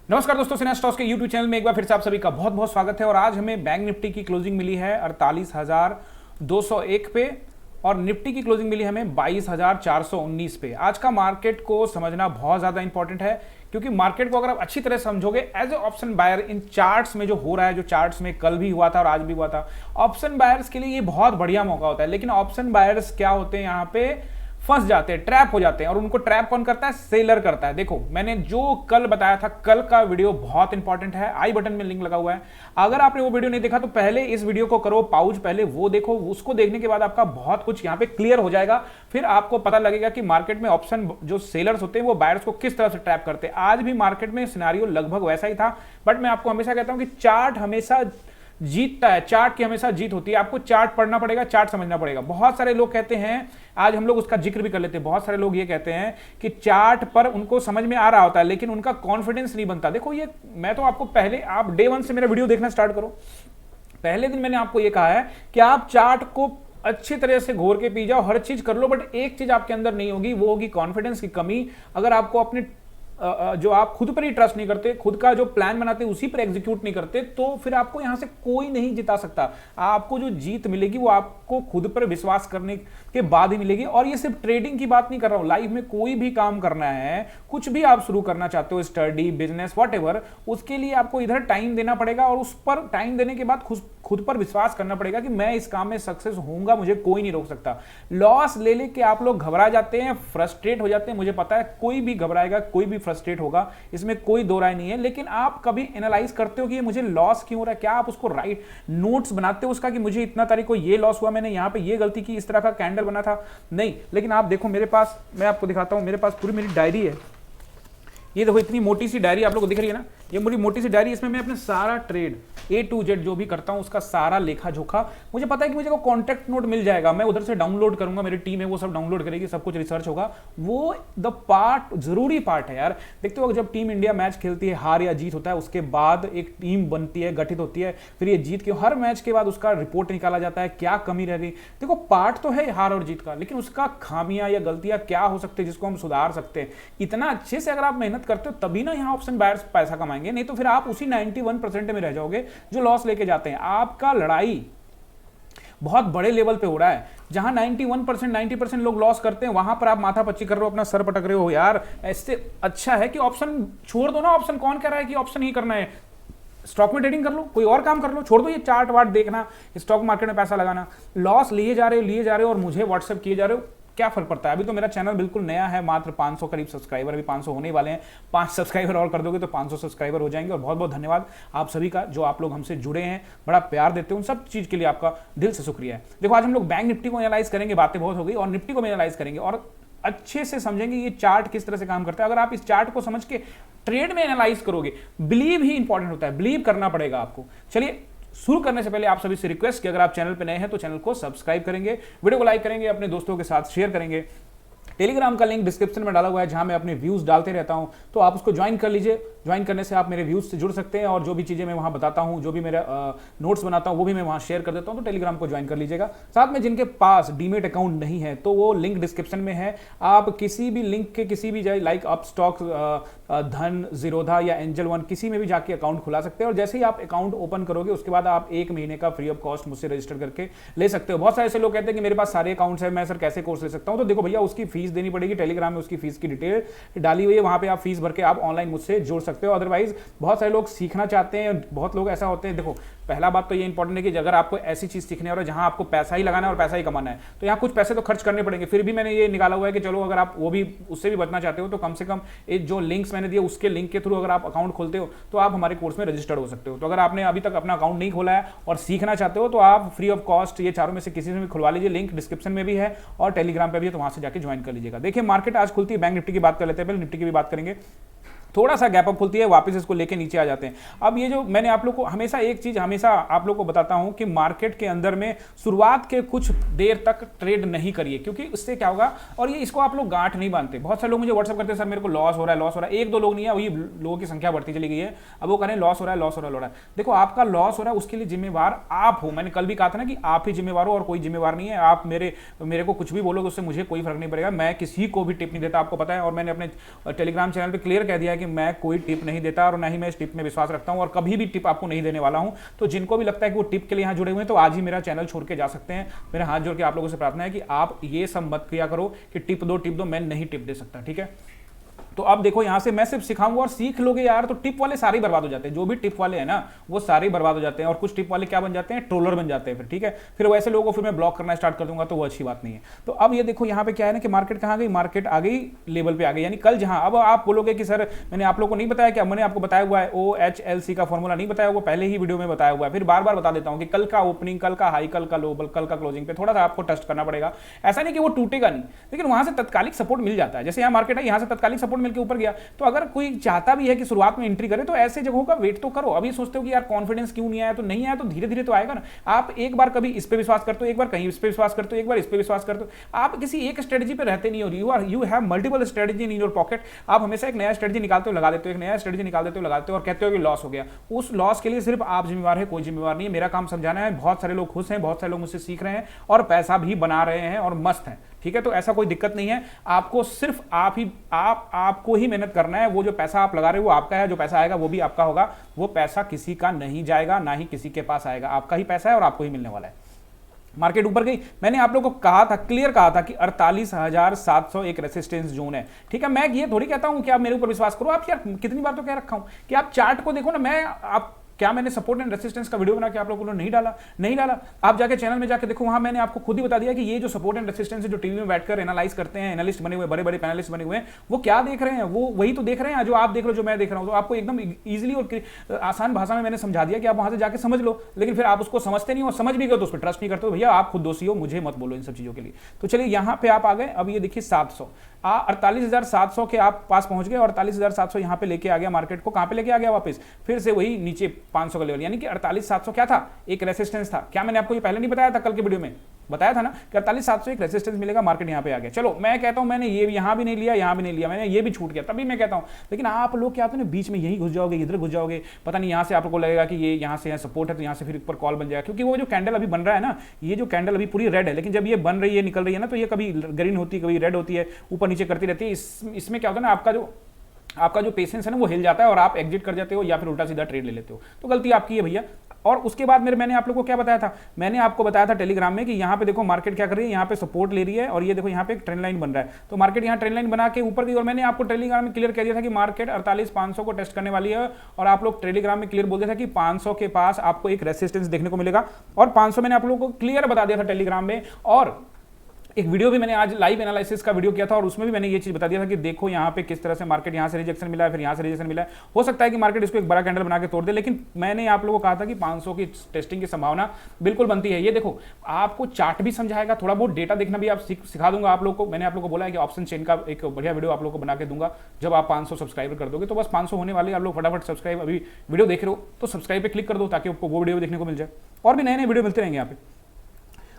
नमस्कार दोस्तों, सिन्हा स्टॉक्स के यूट्यूब चैनल में एक बार फिर से आप सभी का बहुत बहुत स्वागत है। और आज हमें बैंक निफ्टी की क्लोजिंग मिली है 48,201 पे और निफ्टी की क्लोजिंग मिली हमें 22,419 पे। आज का मार्केट को समझना बहुत ज़्यादा इंपॉर्टेंट है, क्योंकि मार्केट को अगर आप अच्छी तरह समझोगे एज ए ऑप्शन बायर, इन चार्ट्स में जो हो रहा है, जो चार्ट्स में कल भी हुआ था और आज भी हुआ था, ऑप्शन बायर्स के लिए ये बहुत बढ़िया मौका होता है। लेकिन ऑप्शन बायर्स क्या होते हैं, यहाँ पे फंस जाते हैं, ट्रैप हो जाते हैं। और उनको ट्रैप कौन करता है? सेलर करता है। देखो, मैंने जो कल बताया था, कल का वीडियो बहुत इंपॉर्टेंट है, आई बटन में लिंक लगा हुआ है। अगर आपने वो वीडियो नहीं देखा तो पहले इस वीडियो को करो पाउज, पहले वो देखो। उसको देखने के बाद आपका बहुत कुछ यहाँ पे क्लियर हो जाएगा। फिर आपको पता लगेगा कि मार्केट में ऑप्शन जो सेलर्स होते हैं वो बायर्स को किस तरह से ट्रैप करते हैं। आज भी मार्केट में सिनेरियो लगभग वैसा ही था, बट मैं आपको हमेशा कहता हूं कि चार्ट हमेशा जीतता है, चार्ट की हमेशा जीत होती है। आपको चार्ट पढ़ना पड़ेगा, चार्ट समझना पड़ेगा। बहुत सारे लोग कहते हैं, आज हम लोग उसका जिक्र भी कर लेते हैं, बहुत सारे लोग ये कहते हैं कि चार्ट पर उनको समझ में आ रहा होता है लेकिन उनका कॉन्फिडेंस नहीं बनता। देखो, ये मैं तो आपको पहले, आप डे 1 से मेरा वीडियो देखना स्टार्ट करो, पहले दिन मैंने आपको ये कहा है कि आप चार्ट को अच्छी तरह से घोर के पी जाओ, हर चीज कर लो, बट एक चीज आपके अंदर नहीं होगी, वो होगी कॉन्फिडेंस की कमी। अगर आपको अपने जो आप खुद पर ही ट्रस्ट नहीं करते, खुद का जो प्लान बनाते उसी पर एग्जीक्यूट नहीं करते, तो फिर आपको यहां से कोई नहीं जिता सकता। आपको जो जीत मिलेगी वो आपको खुद पर विश्वास करने के बाद ही मिलेगी। और ये सिर्फ ट्रेडिंग की बात नहीं कर रहा हूं, लाइफ में कोई भी काम करना है, कुछ भी आप शुरू करना चाहते हो, स्टडी, बिजनेस, व्हाटएवर, उसके लिए आपको इधर टाइम देना पड़ेगा और उस पर टाइम देने के बाद खुद पर विश्वास करना पड़ेगा कि मैं इस काम में सक्सेस होऊंगा, मुझे कोई नहीं रोक सकता। लॉस ले लेके आप लोग घबरा जाते हैं, फ्रस्ट्रेट हो जाते हैं, मुझे पता है कोई भी घबराएगा, कोई भी फ्रस्ट्रेट होगा, इसमें कोई दो राय नहीं है। लेकिन आप कभी एनालाइज करते हो कि ये मुझे लॉस क्यों हो रहा है? क्या आप उसको राइट नोट्स बनाते हो उसका कि मुझे इतना तारीख को ये लॉस हुआ, मैंने यहां पे ये गलती की, इस तरह का कैंडल बना था? नहीं। लेकिन आप देखो मेरे पास, मैं आपको दिखाता हूं, मेरे पास पूरी मेरी डायरी है। ये देखो, इतनी मोटी सी डायरी आप लोगों को दिख रही है ना, ये मेरी मोटी सी डायरी, इसमें मैं अपने सारा ट्रेड A to Z जो भी करता हूं उसका सारा लेखा जोखा, मुझे पता है कि मुझे को कॉन्टैक्ट नोट मिल जाएगा, मैं उधर से डाउनलोड करूंगा, मेरी टीम है वो सब डाउनलोड करेगी, सब कुछ रिसर्च होगा। वो द पार्ट, जरूरी पार्ट है यार। देखते हो जब टीम इंडिया मैच खेलती है, हार या जीत होता है, उसके बाद एक टीम बनती है, गठित होती है, फिर ये जीत के हर मैच के बाद उसका रिपोर्ट निकाला जाता है, क्या कमी रह गई। देखो, पार्ट तो है हार और जीत का, लेकिन उसका खामियां या गलतियां क्या हो सकते हैं जिसको हम सुधार सकते हैं। इतना अच्छे से अगर आप मेहनत करते हो तभी ना यहाँ ऑप्शन बायर्स पैसा कमाएंगे, नहीं तो फिर आप उसी 91% में रह जाओगे जो लॉस लेके जाते हैं। आपका लड़ाई बहुत बड़े लेवल पे हो रहा है, जहां 91% 90% लोग लॉस करते हैं, वहां पर आप माथा पच्ची कर रहे हो, अपना सर पटक रहे हो। यार, ऐसे अच्छा है कि ऑप्शन छोड़ दो ना। ऑप्शन कौन कह रहा है कि ऑप्शन ही करना है? स्टॉक में ट्रेडिंग कर लो, कोई और काम कर लो, छोड़ दो ये चार्ट वार्ट देखना, स्टॉक मार्केट में पैसा लगाना। लॉस लिए जा रहे हो और मुझे व्हाट्सएप किए जा रहे हो, क्या फर्क पड़ता है? अभी तो मेरा चैनल बिल्कुल नया है, मात्र 500 करीब सब्सक्राइबर, अभी 500 होने वाले हैं। 5 सब्सक्राइबर और कर दोगे तो 500 सब्सक्राइबर हो जाएंगे। और बहुत बहुत धन्यवाद आप सभी का, जो आप लोग हमसे जुड़े हैं, बड़ा प्यार देते हो, उन सब चीज के लिए आपका दिल से शुक्रिया है। देखो, आज हम लोग बैंक निफ्टी को एनालाइज करेंगे, बातें बहुत हो गई, और निफ्टी को एनालाइज करेंगे और अच्छे से समझेंगे ये चार्ट किस तरह से काम करता है। अगर आप इस चार्ट को समझ के ट्रेड में एनालाइज करोगे, बिलीव ही इंपॉर्टेंट होता है, बिलीव करना पड़ेगा आपको। चलिए, शुरू करने से पहले आप सभी से रिक्वेस्ट कि अगर आप चैनल पे नए हैं तो चैनल को सब्सक्राइब करेंगे, वीडियो को लाइक करेंगे, अपने दोस्तों के साथ शेयर करेंगे। टेलीग्राम का लिंक डिस्क्रिप्शन में डाला हुआ है, जहां मैं अपने व्यूज डालते रहता हूं, तो आप उसको ज्वाइन कर लीजिए। ज्वाइन करने से आप मेरे व्यूज से जुड़ सकते हैं और जो भी चीजें मैं वहां बताता हूं, जो भी मेरा नोट्स बनाता हूं, वो भी मैं वहां शेयर कर देता हूं। तो टेलीग्राम को ज्वाइन कर लीजिएगा। साथ में जिनके पास डीमेट अकाउंट नहीं है तो वो लिंक डिस्क्रिप्शन में है, आप किसी भी लिंक के किसी भी जाए, लाइक अपस्टॉक, धन, जीरोधा या एंजल वन, किसी में भी जाके अकाउंट खुला सकते हैं। और जैसे ही आप अकाउंट ओपन करोगे उसके बाद आप 1 महीने का फ्री ऑफ कॉस्ट मुझसे रजिस्टर करके ले सकते हो। बहुत सारे ऐसे लोग कहते हैं कि मेरे पास सारे अकाउंट्स है, मैं सर कैसे कोर्स ले सकता हूं? तो देखो भैया, उसकी फीस देनी पड़ेगी। टेलीग्राम में उसकी फीस की डिटेल डाली हुई है, वहां पे आप फीस भर के आप ऑनलाइन मुझसे जुड़ सकते हो। अदरवाइज बहुत सारे लोग सीखना चाहते हैं, बहुत लोग ऐसा होते हैं। देखो, पहला बात तो ये इंपॉर्टेंट है कि अगर आपको ऐसी चीज सीखने और जहां आपको पैसा ही लगाना है और पैसा ही कमाना है, तो यहाँ कुछ पैसे तो खर्च करने पड़ेंगे। फिर भी मैंने ये निकाला हुआ है कि चलो, अगर आप वो भी, उससे भी बचना चाहते हो तो कम से कम जो लिंक्स मैंने दिए उसके लिंक के थ्रू अगर आप अकाउंट खोलते हो तो आप हमारे कोर्स में रजिस्टर्ड हो सकते हो। तो अगर आपने अभी तक अपना अकाउंट नहीं खोला है और सीखना चाहते हो तो आप फ्री ऑफ कॉस्ट ये चारों में से किसी से भी खुलवा लीजिए। लिंक डिस्क्रिप्शन में भी है और टेलीग्राम पे भी है, तो वहां से जाकर ज्वाइन कर लीजिएगा। देखिए, मार्केट आज खुलती है, बैंक निफ्टी की बात कर लेते हैं, पहले निफ्टी की भी बात करेंगे। थोड़ा सा गैप अप खुलती है, वापस इसको लेके नीचे आ जाते हैं। अब ये जो मैंने आप लोग को हमेशा एक चीज हमेशा आप लोग को बताता हूं कि मार्केट के अंदर में शुरुआत के कुछ देर तक ट्रेड नहीं करिए, क्योंकि इससे क्या होगा, और ये इसको आप लोग गांठ नहीं बांधते। बहुत सारे लोग मुझे व्हाट्सअप करते हैं, सर मेरे को लॉस हो रहा है, लॉस हो रहा है। 1-2 लोग नहीं है, वही लोगों की संख्या बढ़ती चली गई है। अब वो करें लॉस हो रहा है, लॉस हो रहा है। देखो, आपका लॉस हो रहा है, उसके लिए जिम्मेवार आप हो। मैंने कल भी कहा था ना कि आप ही जिम्मेवार हो और कोई जिम्मेवार नहीं है। आप मेरे को कुछ भी बोलोगे उससे मुझे कोई फर्क नहीं पड़ेगा, मैं किसी को भी टिप नहीं देता, आपको पता है। और मैंने अपने टेलीग्राम चैनल पर क्लियर कह दिया है कि कि मैं कोई टिप नहीं देता और ना ही मैं इस टिप में विश्वास रखता हूं और कभी भी टिप आपको नहीं देने वाला हूं। तो जिनको भी लगता है कि वो टिप के लिए यहाँ जुड़े हुए हैं तो आज ही मेरा चैनल छोड़ के जा सकते हैं। मेरा हाथ जोड़ के आप लोगों से प्रार्थना है कि आप ये सब मत किया करो कि टिप दो, मैं नहीं टिप दे सकता, ठीक है। तो अब देखो यहां से मैं सिर्फ सिखाऊंगा और सीख लोगे यार, तो टिप वाले सारे बर्बाद हो जाते हैं। जो भी टिप वाले हैं ना वो सारे बर्बाद हो जाते हैं और कुछ टिप वाले क्या बन जाते हैं, ट्रोलर बन जाते हैं फिर, ठीक है। फिर वैसे लोगों को फिर मैं ब्लॉक करना स्टार्ट कर दूंगा, तो वो अच्छी बात नहीं है। तो अब ये देखो यहाँ पे क्या है ना कि मार्केट कहाँ गई, मार्केट आ गई लेवल पे आ गई, यानी कल जहां, अब आप बोलोगे कि सर मैंने आप लोगों को नहीं बताया, क्या मैंने आपको बताया हुआ है OHLC का फॉर्मूला नहीं बताया हुआ, पहले ही वीडियो में बताया हुआ है। फिर बार बार बता देता हूं कि कल का ओपनिंग, कल का हाई, कल का लो, कल का क्लोजिंग पे थोड़ा सा आपको टेस्ट करना पड़ेगा। ऐसा नहीं कि वो टूटेगा नहीं, लेकिन वहां से तत्कालिक सपोर्ट मिल जाता है। जैसे यहाँ मार्केट है, यहाँ से तत्कालिक सपोर्ट मिलकर ऊपर गया, तो अगर कोई चाहता भी है कि शुरुआत में एंट्री करे तो ऐसे जगहों का वेट तो करो। अभी सोचते हो कि यार कॉन्फिडेंस क्यों नहीं आया, तो नहीं आया तो धीरे धीरे तो आएगा ना। आप एक बार कभी इस पे विश्वास करते हो, एक बार कहीं इस पे विश्वास करते हो, एक बार इस पे विश्वास करते हो। आप किसी एक स्ट्रेटजी पे रहते नहीं हो, you have multiple strategy in your pocket. आप हमेशा एक नया स्ट्रेटजी निकालते हो, लगा देते हो, एक नया स्ट्रेटजी निकाल देते हो, लगाते हो और कहते हो कि लॉस हो गया। उस लॉस के लिए सिर्फ आप जिम्मेवार है, कोई जिम्मेवार नहीं है। मेरा काम समझाना है। बहुत सारे लोग खुश हैं, बहुत सारे लोग मुझसे सीख रहे हैं और पैसा भी बना रहे हैं और मस्त हैं, ठीक है। तो ऐसा कोई दिक्कत नहीं है। आपको सिर्फ आपको ही मेहनत करना है। वो जो पैसा आप लगा रहे हो वो आपका है, जो पैसा आएगा वो भी आपका होगा। वो पैसा किसी का नहीं जाएगा, ना ही किसी के पास आएगा। आपका ही पैसा है और आपको ही मिलने वाला है। मार्केट ऊपर गई, मैंने आप लोगों को कहा था, क्लियर कहा था कि 48,700 एक रेसिस्टेंस जोन है, ठीक है। मैं ये थोड़ी कहता हूं कि आप मेरे ऊपर विश्वास करो। आप यार कितनी बार तो कह रखा हूं कि आप चार्ट को देखो ना। क्या मैंने सपोर्ट एंड रेसिस्टेंस का वीडियो बना के आप लोगों को नहीं डाला। आप जाके चैनल में जाके देखो, वहां मैंने आपको खुद ही बता दिया कि ये जो सपोर्ट एंड रेसिस्टेंस है, जो टीवी में बैठकर एनालाइज करते हैं, एनालिस्ट बने हुए, बड़े बड़े पैनलिस्ट बने हुए हैं, वो क्या देख रहे हैं, वो वही तो देख रहे हैं जो आप देख रहे हो, जो मैं देख रहा हूं। तो आपको एकदम इजीली और आसान भाषा में मैंने समझा दिया कि आप वहां से जाके समझ लो। लेकिन फिर आप उसको समझते नहीं हो, समझ भी गए तो उस पर ट्रस्ट नहीं करते हो। भैया आप खुद दोषी हो, मुझे मत बोलो इन सब चीजों के लिए। तो चलिए यहां पे आप आ गए। अब ये देखिए 48,700 के आप पास पहुंच गए और 48,700 यहां पे लेके आ गया मार्केट को। कहां पे लेके आ गया वापस, फिर से वही नीचे 500 का लेवल, यानी कि 48,700 क्या था, एक रेसिस्टेंस था। क्या मैंने आपको ये पहले नहीं बताया था, कल के वीडियो में बताया था ना कि 48,700 एक रेसिस्टेंस मिलेगा, मार्केट यहां पे आ गया। चलो मैं कहता हूं मैंने ये यहां भी नहीं लिया, यहां भी नहीं लिया, मैंने ये भी छूट गया, तभी मैं कहता हूं। लेकिन आप लोग क्या होते हैं ना, बीच में यही घुस जाओगे, इधर घुस जाओगे, पता नहीं, यहां से आपको लगेगा कि ये यहां से सपोर्ट है तो यहां से फिर ऊपर कॉल बन जाएगा। क्योंकि वो जो कैंडल अभी बन रहा है ना, ये जो कैंडल अभी पूरी रेड है, लेकिन जब ये बन रही है, निकल रही है ना, तो ये कभी ग्रीन होती है, कभी रेड होती है, ऊपर नीचे करती रहती है। इसमें क्या होता है ना, आपका जो पेशेंस है ना वो हिल जाता है और आप एग्जिट कर जाते हो या फिर उल्टा सीधा ट्रेड ले लेते हो। तो गलती आपकी है भैया। और उसके बाद मैंने आप लोगों को क्या बताया था, मैंने आपको बताया था टेलीग्राम में कि यहाँ पे देखो मार्केट क्या कर रही है, यहाँ पे सपोर्ट ले रही है और ये देखो यहाँ पे एक ट्रेंड लाइन बन रहा है। तो मार्केट यहाँ ट्रेंड लाइन बना के ऊपर गई और मैंने आपको टेलीग्राम में क्लियर कह दिया था कि मार्केट 48,500 को टेस्ट करने वाली है। और आप लोग टेलीग्राम में क्लियर बोल दिया था कि 500 के पास आपको एक रेसिस्टेंस देखने को मिलेगा। और 500 मैंने आप लोगों को क्लियर बता दिया था टेलीग्राम में। और एक वीडियो भी मैंने आज लाइव एनालिसिस का वीडियो किया था और उसमें भी मैंने ये चीज बता दिया था कि देखो यहाँ पे किस तरह से मार्केट यहाँ से रिजेक्शन मिला है, फिर यहाँ से रिजेक्शन मिला है। हो सकता है कि मार्केट इसको एक बड़ा कैंडल बना के तोड़ दे, लेकिन मैंने आप लोगों को कहा था कि 500 की टेस्टिंग की संभावना बिल्कुल बनती है। ये देखो आपको चार्ट भी समझाएगा, थोड़ा बहुत डेटा देखना भी आप सिखा दूंगा आप लोग को। मैंने आप लोग को बोला है कि ऑप्शन चेन का एक बढ़िया वीडियो आप लोग को बना के दूंगा जब आप 500 सब्सक्राइबर कर दोगे। तो बस 500 होने वाले, आप लोग फटाफट सब्सक्राइब, अभी वीडियो देख रहे हो तो सब्सक्राइब पे क्लिक कर दो ताकि आपको वो वीडियो देखने को मिल जाए। और भी नए नए वीडियो मिलते रहेंगे यहाँ पे।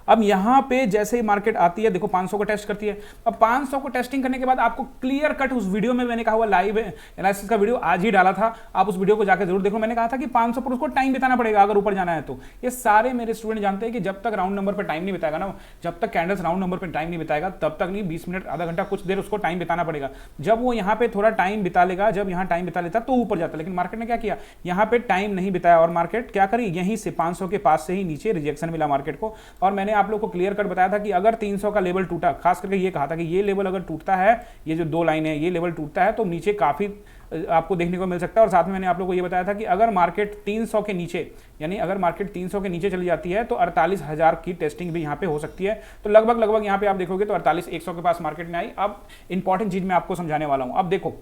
अब यहां पे जैसे ही मार्केट आती है, देखो 500 को टेस्ट करती है। अब 500 को टेस्टिंग करने के बाद आपको क्लियर कट उस वीडियो में, मैंने कहा हुआ लाइव एनालिसिस का वीडियो आज ही डाला था, आप उस वीडियो को जाकर जरूर देखो। मैंने कहा था कि 500 पर उसको टाइम बिताना पड़ेगा अगर ऊपर जाना है तो। ये सारे मेरे स्टूडेंट जानते हैं कि जब तक राउंड नंबर पर टाइम नहीं बिताएगा ना, जब तक कैंडल्स राउंड नंबर पर टाइम नहीं बिताएगा तब तक नहीं, 20 मिनट आधा घंटा कुछ देर उसको टाइम बिताना पड़ेगा। जब वो यहाँ पे थोड़ा टाइम बिता लेगा, जब यहाँ टाइम बिता लेता तो ऊपर जाता। लेकिन मार्केट ने क्या किया, यहाँ पे टाइम नहीं बिताया और मार्केट क्या करी, यहीं से 500 के पास से ही नीचे रिजेक्शन मिला मार्केट को। और मैंने आप लोग को क्लियर कट बताया था कि अगर 300 का लेवल टूटा, खास करके ये कहा था कि ये लेवल अगर टूटता है, ये जो दो लाइन है, ये लेवल टूटता है तो नीचे काफी आपको देखने को मिल सकता है। और साथ में मैंने आप लोगों को ये बताया था कि अगर मार्केट 300 के नीचे, यानी अगर मार्केट 300 के नीचे चली जाती है तो 48,000 की टेस्टिंग भी यहाँ पे हो सकती है। तो लगभग यहाँ पे आप देखोगे तो 48,100 के पास मार्केट में आई। अब इंपॉर्टेंट चीज मैं आपको समझाने वाला हूं। अब देखो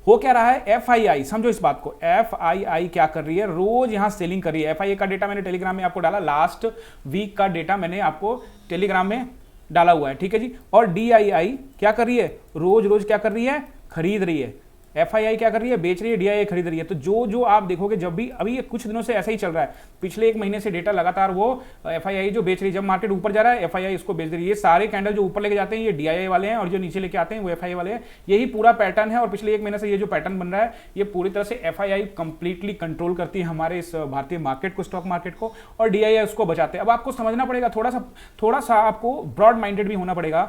हो क्या रहा है, FII, समझो इस बात को, FII क्या कर रही है, रोज यहां सेलिंग कर रही है। FII का डेटा मैंने टेलीग्राम में आपको डाला, लास्ट वीक का डेटा मैंने आपको टेलीग्राम में डाला हुआ है, ठीक है जी। और DII क्या कर रही है, रोज क्या कर रही है, खरीद रही है। FII क्या कर रही है, बेच रही है, DII खरीद रही है। तो जो आप देखोगे, जब भी अभी कुछ दिनों से ऐसा ही चल रहा है, पिछले एक महीने से डेटा लगातार वो FII जो बेच रही है, जब मार्केट ऊपर जा रहा है FII इसको बेच रही है। ये सारे कैंडल जो ऊपर लेके जाते हैं ये DII वाले हैं और जो नीचे लेके आते हैं वो FII वाले हैं। यही पूरा पैटर्न है और पिछले एक महीने से ये जो पैटर्न बन रहा है, ये पूरी तरह से FII कंप्लीटली कंट्रोल करती है हमारे इस भारतीय मार्केट को, स्टॉक मार्केट को, और DII उसको बचाते हैं। अब आपको समझना पड़ेगा, थोड़ा सा आपको ब्रॉड माइंडेड भी होना पड़ेगा,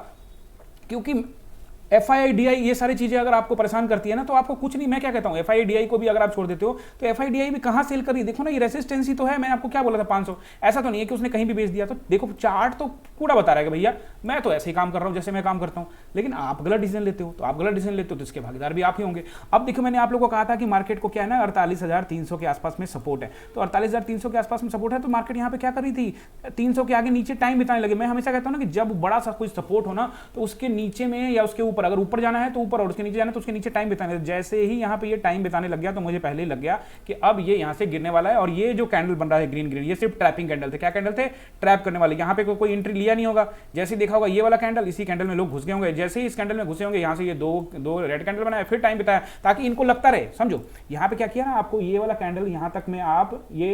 क्योंकि FII ये सारी चीजें अगर आपको परेशान करती है ना, तो आपको कुछ नहीं, मैं क्या कहता हूं, FII को भी अगर आप छोड़ देते हो तो FII भी कहां सेल कर रही है, देखो ना, ये रेसिस्टेंसी तो है, मैंने आपको क्या बोला था 500, ऐसा तो नहीं है कि उसने कहीं भी बेच दिया। तो देखो चार्ट तो पूरा बता रहा है कि भैया मैं तो ऐसे ही काम कर रहा हूं जैसे मैं काम करता हूं, लेकिन आप गलत डिसीजन लेते हो, तो आप गलत डिसीजन लेते हो तो इसके भागीदार भी आप ही होंगे। अब देखो मैंने आप लोगों को कहा था कि मार्केट को क्या है ना 48,300 के आसपास में सपोर्ट है, तो 48,300 के आसपास में सपोर्ट है, तो मार्केट यहाँ पे क्या कर रही थी, 300 के आगे नीचे टाइम बिताने लगे। मैं हमेशा कहता हूं ना कि जब बड़ा सा कोई सपोर्ट हो ना, तो उसके नीचे में या उसके ऊपर, अगर ऊपर जाना है तो ऊपर और उसके नीचे जाना है तो उसके नीचे टाइम बिताने। जैसे ही यहाँ पे ये टाइम बिताने लग गया तो मुझे पहले ही लग गया कि अब ये यहाँ से गिरने वाला है। और ये जो कैंडल बन रहा है ग्रीन ग्रीन, ये सिर्फ ट्रैपिंग कैंडल थे। क्या कैंडल थे, ट्रैप करने वाले। यहाँ पे कोई एंट्री लिया नहीं होगा, जैसे देखा होगा ये वाला कैंडल, इसी कैंडल में लोग घुस गए होंगे, जैसे ही इस कैंडल में घुसे होंगे यहाँ से ये दो रेड कैंडल बनाया, फिर टाइम बिताया ताकि इनको लगता रहे। समझो यहाँ पे क्या किया ना, आपको ये वाला कैंडल यहाँ तक में आप ये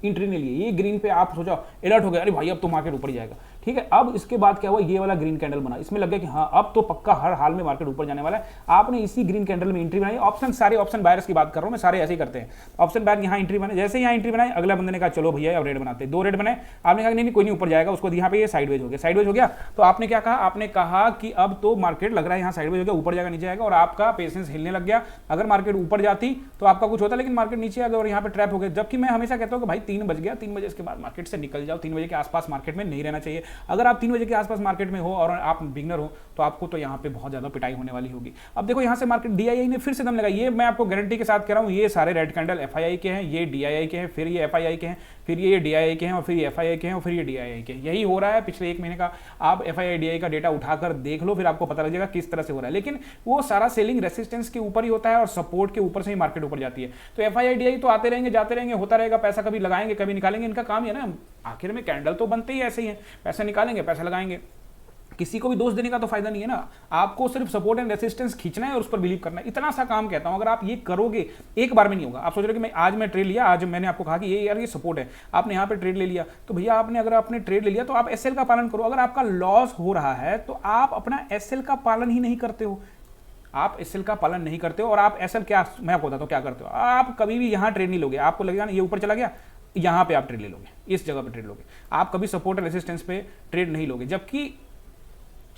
एंट्री नहीं लिए, ये ग्रीन पे आप सोचो अलर्ट हो गया, अरे भाई अब तो मार्केट ऊपर जाएगा, ठीक है। अब इसके बाद क्या हुआ, ये वाला ग्रीन कैंडल बना, इसमें लग गया कि हाँ अब तो पक्का हर हाल में मार्केट ऊपर जाने वाला है। आपने इसी ग्रीन कैंडल में एंट्री बनाई। ऑप्शन, सारे ऑप्शन बायर्स की बात कर रहा हूं मैं, सारे ऐसे ही करते हैं। ऑप्शन बायर यहाँ एंट्री बनाए, जैसे यहाँ एंट्री बनाई, अगला बंदे ने कहा चलो भैया अब रेड बनाते हैं, 2 रेड बनाए। आपने कहा नहीं कोई नहीं ऊपर जाएगा, उसको यहाँ पे ये साइडवेज हो गया, साइडवेज हो गया, तो आपने क्या कहा, आपने कहा कि अब तो मार्केट लग रहा है यहाँ साइडवेज हो गया, ऊपर जाएगा नीचे आएगा, और आपका पेशेंस हिलने लग गया। अगर मार्केट ऊपर जाती तो आपका कुछ होता, लेकिन मार्केट नीचे आ गया और यहाँ पे ट्रैप हो गया। जबकि मैं हमेशा कहता हूँ कि भाई 3 बज गया, 3 बजे के बाद मार्केट से निकल जाओ, 3 बजे के आसपास मार्केट में नहीं रहना चाहिए। अगर आप 3 बजे के आसपास मार्केट में हो और आप बिगनर हो तो आपको तो यहाँ पे बहुत ज्यादा पिटाई होने वाली होगी। अब देखो यहाँ से मार्केट DII ने फिर से दम लगाई, ये मैं आपको गारंटी के साथ कह रहा हूँ, ये सारे रेड कैंडल FII के हैं, ये DII के हैं, फिर ये FII के हैं, फिर ये DII के हैं, और फिर ये FII के हैं, और फिर ये DII के हैं। यही हो रहा है पिछले 1 महीने का। आप FII DII का डेटा उठाकर देख लो, फिर आपको पता लग जाएगा किस तरह से हो रहा है। लेकिन वो सारा सेलिंग रेसिस्टेंस के ऊपर ही होता है और सपोर्ट के ऊपर से ही मार्केट ऊपर जाती है। तो FII DII तो आते रहेंगे जाते रहेंगे, होता रहेगा, पैसा कभी लगाएंगे कभी निकालेंगे, इनका काम है ना, आखिर में कैंडल तो बनते ही ऐसे ही है, पैसा निकालेंगे पैसा लगाएंगे। किसी को भी दोष देने का तो फायदा नहीं है ना, आपको सिर्फ सपोर्ट एंड रेसिस्टेंस खींचना है और उस पर बिलीव करना है। इतना सा काम कहता हूं, अगर आप ये करोगे, एक बार में नहीं होगा। आप सोच रहे हो कि आज मैं ट्रेड लिया, आज मैंने आपको कहा कि ये यार ये सपोर्ट है, आपने यहाँ पे ट्रेड ले लिया, तो भैया आपने अगर आपने ट्रेड ले लिया तो आप SL का पालन करो। अगर आपका लॉस हो रहा है तो आप अपना SL का पालन ही नहीं करते हो, आप SL का पालन नहीं करते हो। और आप SL क्या, मैं आपको बताता हूं क्या करते हो, आप कभी भी यहाँ ट्रेड नहीं लोगे। आपको लगेगा ना ये ऊपर चला गया, यहाँ पे आप ट्रेड ले लोगे, इस जगह पे ट्रेड लोगे, आप कभी सपोर्ट रेसिस्टेंस पे ट्रेड नहीं लोगे। जबकि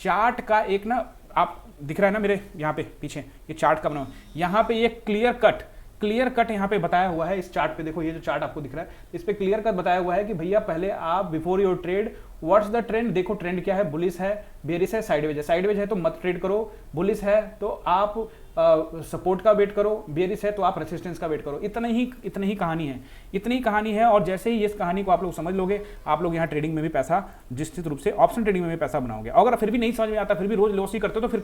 चार्ट का एक ना, आप दिख रहा है ना मेरे यहाँ पे पीछे, ये चार्ट का बना हुआ, यहाँ पे ये क्लियर कट यहाँ पे बताया हुआ है। इस चार्ट पे देखो, ये जो चार्ट आपको दिख रहा है इस पे क्लियर कट बताया हुआ है कि भैया पहले आप before your trade what's the trend, देखो ट्रेंड क्या है, बुलिश है, बेरिश है, साइडवेज है। साइडवेज है तो मत ट्रेड करो, बुलिश है तो आप सपोर्ट का वेट करो, बेरिश है तो आप रेसिस्टेंस का वेट करो। इतनी ही कहानी है, इतनी कहानी है। और जैसे ही इस कहानी को आप लोग समझ लोगे, आप लोग यहाँ ट्रेडिंग में भी पैसा निश्चित रूप से, ऑप्शन ट्रेडिंग में भी पैसा बनाओगे। अगर फिर भी नहीं समझ में आता, फिर भी रोज लॉस ही करते हो, तो फिर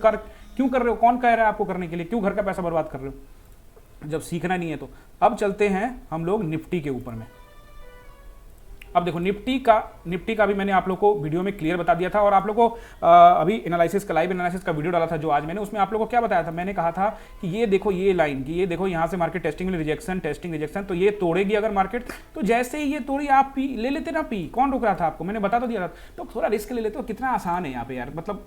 क्यों कर रहे हो, कौन कह रहा है आपको करने के लिए, क्यों घर का पैसा बर्बाद कर रहे हो जब सीखना नहीं है तो। अब चलते हैं हम लोग निफ्टी के ऊपर में। अब देखो निफ्टी का भी मैंने आप लोग को वीडियो में क्लियर बता दिया था, और आप लोग को अभी एनालिसिस का, लाइव एनालिसिस का वीडियो डाला था जो आज मैंने, उसमें आप लोग को क्या बताया था, मैंने कहा था कि ये देखो ये लाइन की, ये देखो यहाँ से मार्केट टेस्टिंग में रिजेक्शन, तो ये तोड़ेगी अगर मार्केट, तो जैसे ही ये तोड़ी आप पी ले लेते ना, पी कौन रोक रहा था आपको, मैंने बता तो दिया था। तो थोड़ा रिस्क ले लेते हो, कितना आसान है यहाँ पे यार, मतलब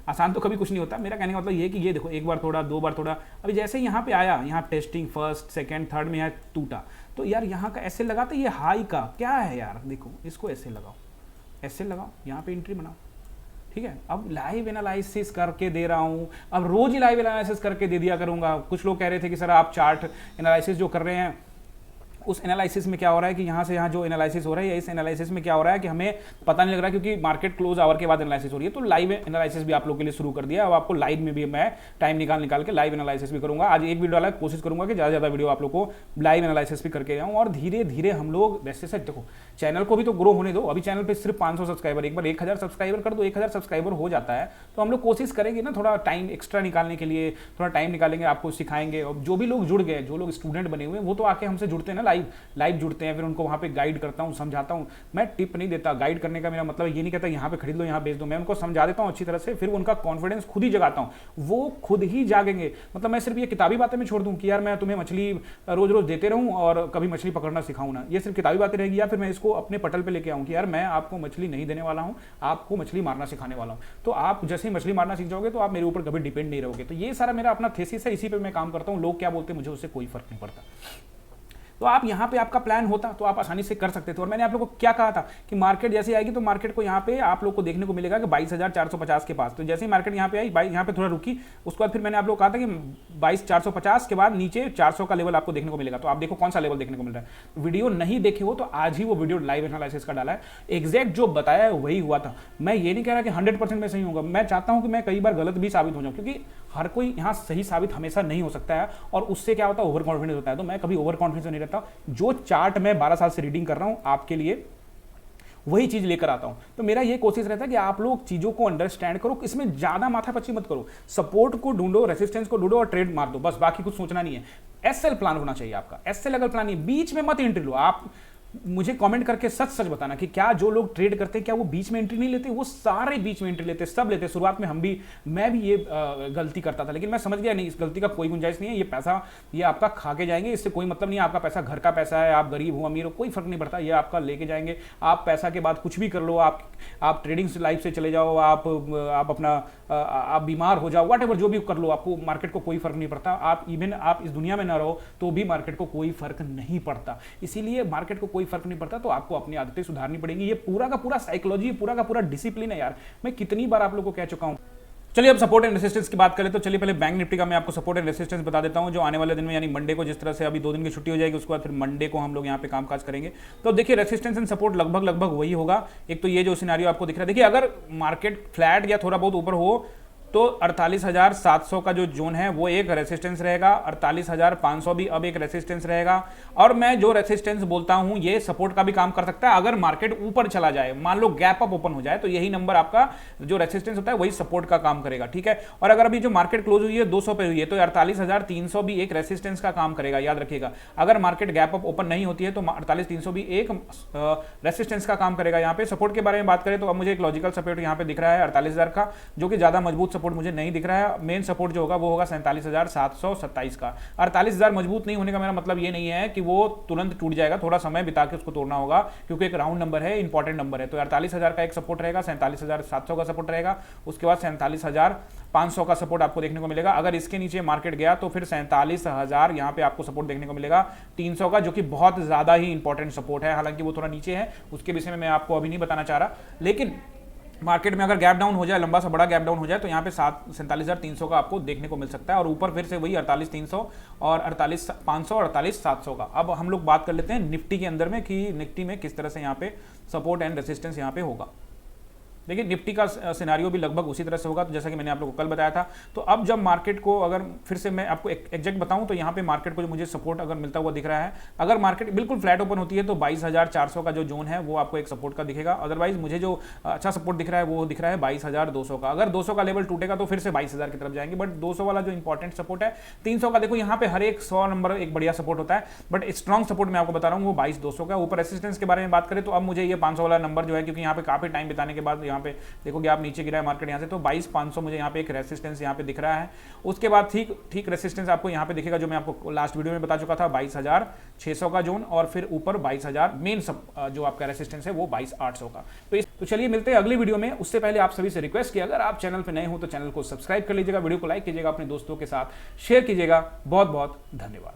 आसान तो कभी कुछ नहीं होता। मेरा कहने का मतलब ये कि ये देखो एक बार थोड़ा, 2 बार थोड़ा, अभी जैसे यहाँ पे आया, यहाँ टेस्टिंग फर्स्ट सेकंड थर्ड में यहाँ टूटा, तो यार यहाँ का ऐसे लगाते, ये हाई का क्या है यार, देखो इसको ऐसे लगाओ, ऐसे लगाओ, यहाँ पे एंट्री बनाओ, ठीक है। अब लाइव एनालिसिस करके दे रहा हूँ, अब रोज ही लाइव एनालिसिस करके दे दिया करूँगा। कुछ लोग कह रहे थे कि सर आप चार्ट एनालिसिस जो कर रहे हैं, उस एनालिसिस में क्या हो रहा है कि यहाँ से यहाँ जो एनालिसिस हो रहा है, या इस एनालिसिस में क्या हो रहा है कि हमें पता नहीं लग रहा, क्योंकि मार्केट क्लोज आवर के बाद एनालिसिस हो रही है। तो लाइव एनालिसिस भी आप लोग के लिए शुरू कर दिया। अब आपको लाइव में भी मैं टाइम निकाल के लाइव एनालिसिस भी करूंगा। आज एक वीडियो डाला, कोशिश करूंगा कि ज़्यादा वीडियो आप लोग को लाइव एनालिसिस भी करके जाऊँ, और धीरे धीरे हम लोग वैसे से देखो चैनल को भी तो ग्रो होने दो। अभी चैनल पर सिर्फ 500 सब्सक्राइबर, एक बार 1000 सब्सक्राइबर कर दो, 1000 सब्सक्राइबर हो जाता है तो हम लोग कोशिश करेंगे ना, थोड़ा टाइम एक्स्ट्रा निकालने के लिए, थोड़ा टाइम निकालेंगे, आपको सिखाएंगे। और जो भी लोग जुड़ गए, जो लोग स्टूडेंट बने हुए हैं, वो तो आके हमसे जुड़ते हैं ना, लाइव जुड़ते हैं, फिर उनको वहाँ पे गाइड करता हूँ, समझाता हूँ। मैं टिप नहीं देता, गाइड करने का मेरा मतलब ये नहीं कहता यहाँ पे खरीद लो, यहाँ बेच दो। मैं उनको समझा देता हूँ अच्छी तरह से, फिर उनका कॉन्फिडेंस खुद ही जगाता हूँ, वो खुद ही जागेंगे। मतलब मैं सिर्फ ये किताबी बातें में छोड़ दूँ कि यार मैं तुम्हें मछली रोज रोज देते रहूँ और कभी मछली पकड़ना सिखाऊँ ना, ये सिर्फ किताबी बातें रहेगी। या फिर मैं इसको अपने पटल पर लेके आऊँ कि यार मैं आपको मछली नहीं देने वाला हूँ, आपको मछली मारना सिखाने वाला हूँ। तो आप जैसे ही मछली मारना सीख जाओगे तो आप मेरे ऊपर कभी डिपेंड नहीं रहोगे। तो ये सारा मेरा अपना थेसिस है, इसी पे मैं काम करता हूँ। लोग क्या बोलते हैं मुझे उससे कोई फर्क नहीं पड़ता। तो आप यहाँ पे आपका प्लान होता तो आप आसानी से कर सकते थे। और मैंने आप लोगों को क्या कहा था कि मार्केट जैसे आएगी तो मार्केट को यहाँ पे आप लोग को देखने को मिलेगा कि 22,450 के पास। तो जैसे ही मार्केट यहाँ पे आई, यहाँ पे थोड़ा रुकी, उसके बाद फिर मैंने आप लोग कहा था कि 22,450 के बाद नीचे 400 का लेवल आपको देखने को मिलेगा। तो आप देखो कौन सा लेवल देखने को मिल रहा है। वीडियो नहीं देखे हो तो आज ही वो वीडियो लाइव एनालिसिस का डाला है, एग्जैक्ट जो बताया है वही हुआ था। मैं ये नहीं कह रहा कि 100% में सही होगा, मैं चाहता हूं कि मैं कई बार गलत भी साबित हो जाऊं, क्योंकि हर कोई यहां सही साबित हमेशा नहीं हो सकता है और उससे क्या होता है, ओवर कॉन्फिडेंस होता है। तो मैं कभी ओवर कॉन्फिडेंस नहीं रहता। जो चार्ट मैं 12 साल से रीडिंग कर रहा हूं आपके लिए वही चीज लेकर आता हूं। तो मेरा ये कोशिश रहता है कि आप लोग चीजों को अंडरस्टैंड करो, इसमें ज्यादा माथापच्ची मत करो, सपोर्ट को ढूंढो, रेसिस्टेंस को ढूंढो और ट्रेड मार दो, बस बाकी कुछ सोचना नहीं है। एसएल प्लान होना चाहिए आपका, एसएल अगर प्लान नहीं, बीच में मत एंट्री लो। आप मुझे कमेंट करके सच सच बताना कि क्या जो लोग ट्रेड करते हैं क्या वो बीच में एंट्री नहीं लेते? वो सारे बीच में एंट्री लेते, सब लेते। शुरुआत में मैं भी ये गलती करता था, लेकिन मैं समझ गया नहीं, इस गलती का कोई गुंजाइश नहीं है। ये पैसा ये आपका खा के जाएंगे, इससे कोई मतलब नहीं है। आपका पैसा घर का पैसा है, आप गरीब हो अमीर हो कोई फर्क नहीं पड़ता, ये आपका लेके जाएंगे। आप पैसा के बाद कुछ भी कर लो, आप ट्रेडिंग लाइफ से चले जाओ, आप अपना आप बीमार हो जाओ, व्हाटएवर जो भी कर लो, आपको मार्केट को कोई फर्क नहीं पड़ता। आप इवन आप इस दुनिया में ना रहो तो भी मार्केट को कोई फर्क नहीं पड़ता। इसीलिए मार्केट को कोई फर्क नहीं पड़ता तो आपको अपनी आदतें सुधारनी पड़ेंगी। ये पूरा का पूरा साइकोलॉजी, पूरा का पूरा डिसिप्लिन है यार। मैं कितनी बार आप लोगों को कह चुका हूं। चलिए अब सपोर्ट एंड रेसिस्टेंस की बात करें तो चलिए पहले बैंक निफ्टी का मैं आपको सपोर्ट एंड रेसिस्टेंस बता देता हूं, जो आने वाले दिन में यानी मंडे को, जिस तरह से अभी 2 दिन की छुट्टी हो जाएगी उसके बाद फिर मंडे को हम लोग यहां पे कामकाज करेंगे। तो देखिए रेसिस्टेंस एंड सपोर्ट लगभग वही होगा। एक तो ये जो सिनेरियो आपको दिख रहा है, देखिए अगर मार्केट फ्लैट या थोड़ा बहुत ऊपर हो तो 48,700 का जो जोन है वो एक रेसिस्टेंस रहेगा, 48,500 भी अब एक रेसिस्टेंस रहेगा। और मैं जो रेसिस्टेंस बोलता हूं ये सपोर्ट का भी काम कर सकता है। अगर मार्केट ऊपर चला जाए, मान लो गैप अप ओपन हो जाए, तो यही नंबर आपका जो रेसिस्टेंस होता है वही सपोर्ट का काम करेगा, ठीक है। और अगर अभी जो मार्केट क्लोज हुई है 200 पे हुई है तो 48,300 भी एक रेसिस्टेंस का काम करेगा, याद रखिएगा। अगर मार्केट गैप अप ओपन नहीं होती है तो 48,300 भी एक रेसिस्टेंस का काम करेगा। यहाँ पे सपोर्ट के बारे में बात करें तो अब मुझे एक लॉजिकल सपोर्ट यहाँ पे दिख रहा है 48,000 का, जो कि ज्यादा मजबूत सपोर्ट मुझे नहीं दिख रहा है। मेन सपोर्ट जो होगा वो होगा 47,727 का। 48,000 मजबूत नहीं होने का मेरा मतलब ये नहीं है कि वो तुरंत टूट जाएगा, थोड़ा समय बिता के उसको तोड़ना होगा, क्योंकि एक राउंड नंबर है, इंपॉर्टेंट नंबर है। तो 48,000 का एक सपोर्ट रहेगा, 47,700 का सपोर्ट रहेगा, उसके बाद 47,500 का सपोर्ट आपको देखने को मिलेगा। अगर इसके नीचे मार्केट गया तो फिर 47,000 यहां पे आपको सपोर्ट देखने को मिलेगा 300 का, जो कि बहुत ज्यादा ही इंपॉर्टेंट सपोर्ट है। हालांकि वो थोड़ा नीचे है, उसके विषय में मैं आपको अभी नहीं बताना चाह रहा, लेकिन मार्केट में अगर गैप डाउन हो जाए, लंबा सा बड़ा गैप डाउन हो जाए, तो यहाँ पे 47,300 का आपको देखने को मिल सकता है। और ऊपर फिर से वही 48,300 और 48,500 और 48,700 का। अब हम लोग बात कर लेते हैं निफ्टी के अंदर में कि निफ्टी में किस तरह से यहाँ पे सपोर्ट एंड रेसिस्टेंस यहाँ पे होगा। देखिए निफ्टी का सिनारियो भी लगभग उसी तरह से होगा, तो जैसा कि मैंने आप लोगों को कल बताया था। तो अब जब मार्केट को अगर फिर से मैं आपको एग्जैक्ट बताऊं तो यहाँ पे मार्केट को जो मुझे सपोर्ट अगर मिलता हुआ दिख रहा है, अगर मार्केट बिल्कुल फ्लैट ओपन होती है तो 22,400 का जो जोन है वो आपको एक सपोर्ट का दिखेगा। अदरवाइज मुझे जो अच्छा सपोर्ट दिख रहा है वो दिख रहा है 22,200 का। अगर 200 का लेवल टूटेगा तो फिर से 22,000 की तरफ जाएंगे, बट 200 वाला जो इंपॉर्टेंट सपोर्ट है 300 का, देखो यहाँ पे हर एक 100 नंबर एक बढ़िया सपोर्ट होता है, बट स्ट्रॉन्ग सपोर्ट मैं आपको बता रहा हूँ वो 22,200 का। ऊपर रेसिस्टेंस के बारे में बात करें तो अब मुझे ये 500 वाला नंबर जो है, क्योंकि यहाँ पे काफी टाइम बिताने के बाद यहाँ पे देखोगे आप नीचे गिरा है मार्केट यहाँ से, तो 22,500 मुझे यहाँ पे एक रेसिस्टेंस यहाँ पे दिख रहा है। उसके बाद ठीक रेसिस्टेंस आपको यहाँ पे दिखेगा जो मैं आपको लास्ट वीडियो में बता चुका था, 22,600 का जोन, और फिर ऊपर 22,000 मेन जो आपका रेसिस्टेंस है वो 22,800 का। तो चलिए मिलते हैं अगली वीडियो में। उससे पहले आप सभी से रिक्वेस्ट किया, अगर आप चैनल पर नए हो तो चैनल को सब्सक्राइब कर लीजिएगा, वीडियो को लाइक कीजिएगा, अपने दोस्तों के साथ शेयर कीजिएगा। बहुत बहुत धन्यवाद।